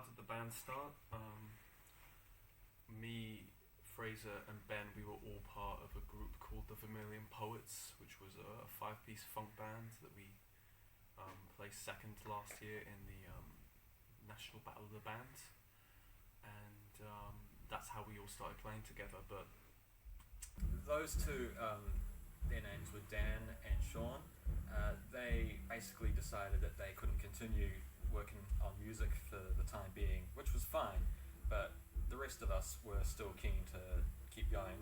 how did the band start? Me, Fraser, and Ben, we were all part of a group called the Vermilion Poets, which was a five-piece funk band that we placed second last year in the National Battle of the Bands, and that's how we all started playing together. But those two, their names were Dan and Sean. They basically decided that they couldn't continue working on music for the time being, which was fine, but the rest of us were still keen to keep going,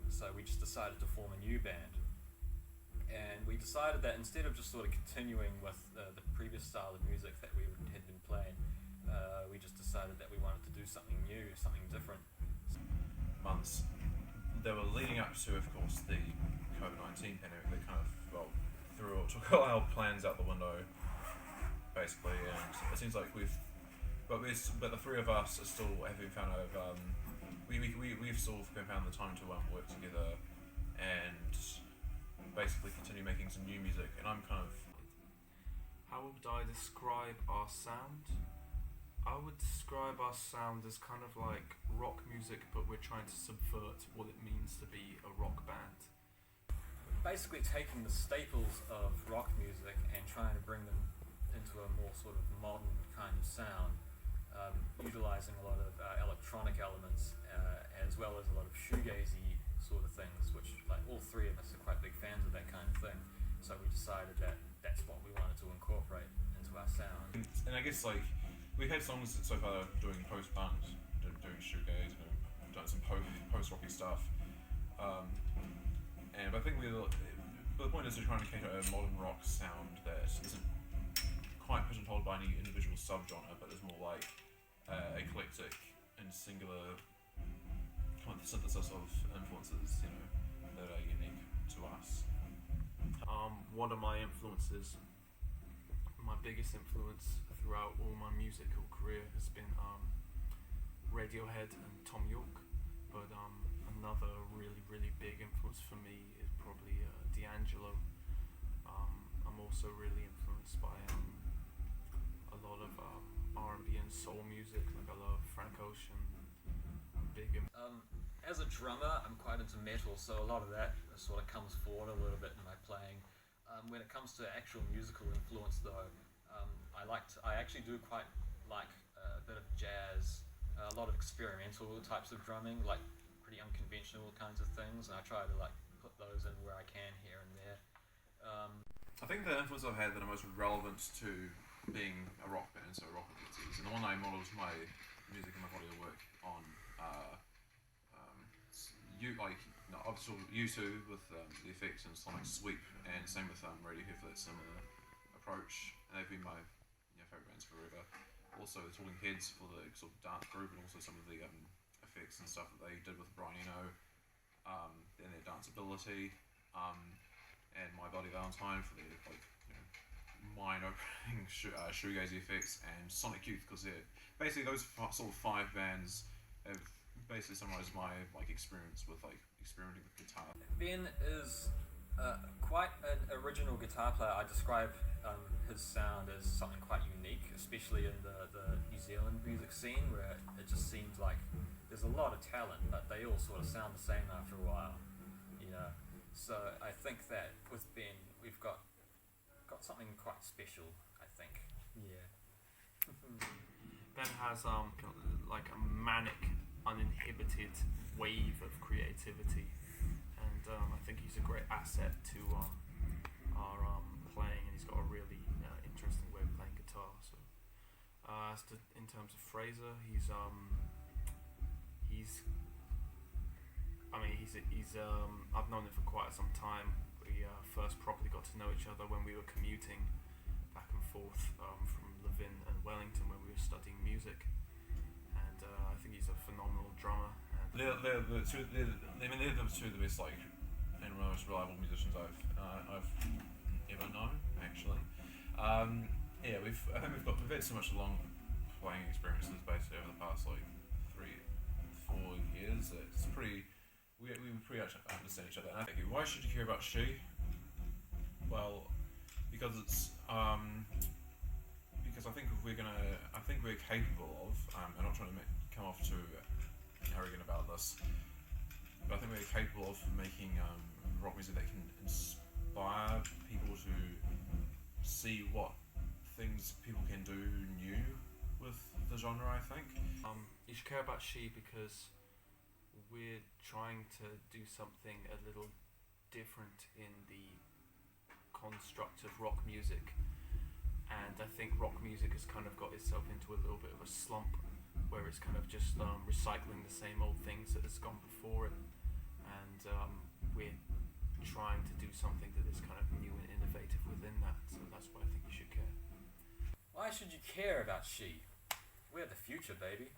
so we just decided to form a new band. And we decided that instead of just sort of continuing with the previous style of music that we had been playing, we just decided that we wanted to do something new, something different. Months they were leading up to, of course, the COVID-19 pandemic that kind of, well, took all our plans out the window, basically, and it seems like but the three of us are still having found out, we've still found the time to work together and basically continue making some new music, and I'm kind of... how would I describe our sound? I would describe our sound as kind of like rock music, but we're trying to subvert what it means to be a rock band. Basically taking the staples of rock music and trying to bring them into a more sort of modern kind of sound, utilising a lot of electronic elements, as well as a lot of shoegazy sort of things, which like all three of us are quite big fans of that kind of thing. So we decided that that's what we wanted to incorporate into our sound. And I guess like we've had songs so far doing post-punk, doing shoegaze, done some post-rocky stuff, and I think but the point is we're trying to cater a modern rock sound that isn't quite pigeonholed by any individual subgenre, but is more like eclectic and singular kind of synthesis of influences, that are unique to us. One of my influences, my biggest influence throughout all my musical career has been Radiohead and Tom York, but another really big influence for me is probably D'Angelo. I'm also really influenced by a lot of R&B and soul music, like I love Frank Ocean. As a drummer, I'm quite into metal, so a lot of that sort of comes forward a little bit in my playing. When it comes to actual musical influence, though, I actually do quite like a bit of jazz, a lot of experimental types of drumming, like pretty unconventional kinds of things, and I try to like put those in where I can here and there. I think the influence I've had that are most relevant to being a rock band, so rock influences, and the one I modelled my music and my body of work on, I've sort of U2 with the Effects and Sonic Sweep, and same with Radiohead for that similar approach, and they've been my favourite bands forever. Also the Talking Heads for the sort of dance group, and also some of the effects and stuff that they did with Brian Eno, and their danceability, and My Bloody Valentine for their mind-opening shoegazy effects, and Sonic Youth, because they're basically those sort of five bands have basically summarised my experience with experimenting with guitar. Ben is quite an original guitar player. I describe his sound as something quite unique, especially in the New Zealand music scene, where it just seems like there's a lot of talent, but they all sort of sound the same after a while. So I think that with Ben, we've got something quite special, I think. Yeah. Ben has like a manic, uninhibited wave of creativity, and I think he's a great asset to our playing, and he's got a really interesting way of playing guitar. So in terms of Fraser, he's I've known him for quite some time. We first properly got to know each other when we were commuting back and forth from Levin and Wellington when we were studying music, and I think he's a phenomenal drummer. They're the two of the best and most reliable musicians I've ever known, actually. I think we've had so much long playing experiences basically over the past 3-4 years. It's pretty. We pretty much understand each other. And I think, why should you care about She? Well, because it's because I think we're capable of. I'm not trying to come off too arrogant about this, but I think we're capable of making rock music that can inspire people to see what things people can do new with the genre, I think. You should care about She because we're trying to do something a little different in the construct of rock music, and I think rock music has kind of got itself into a little bit of a slump where it's kind of just recycling the same old things that has gone before it, and we're trying to do something that is kind of new and innovative within that, so that's why I think you should care. Why should you care about She? We're the future, baby.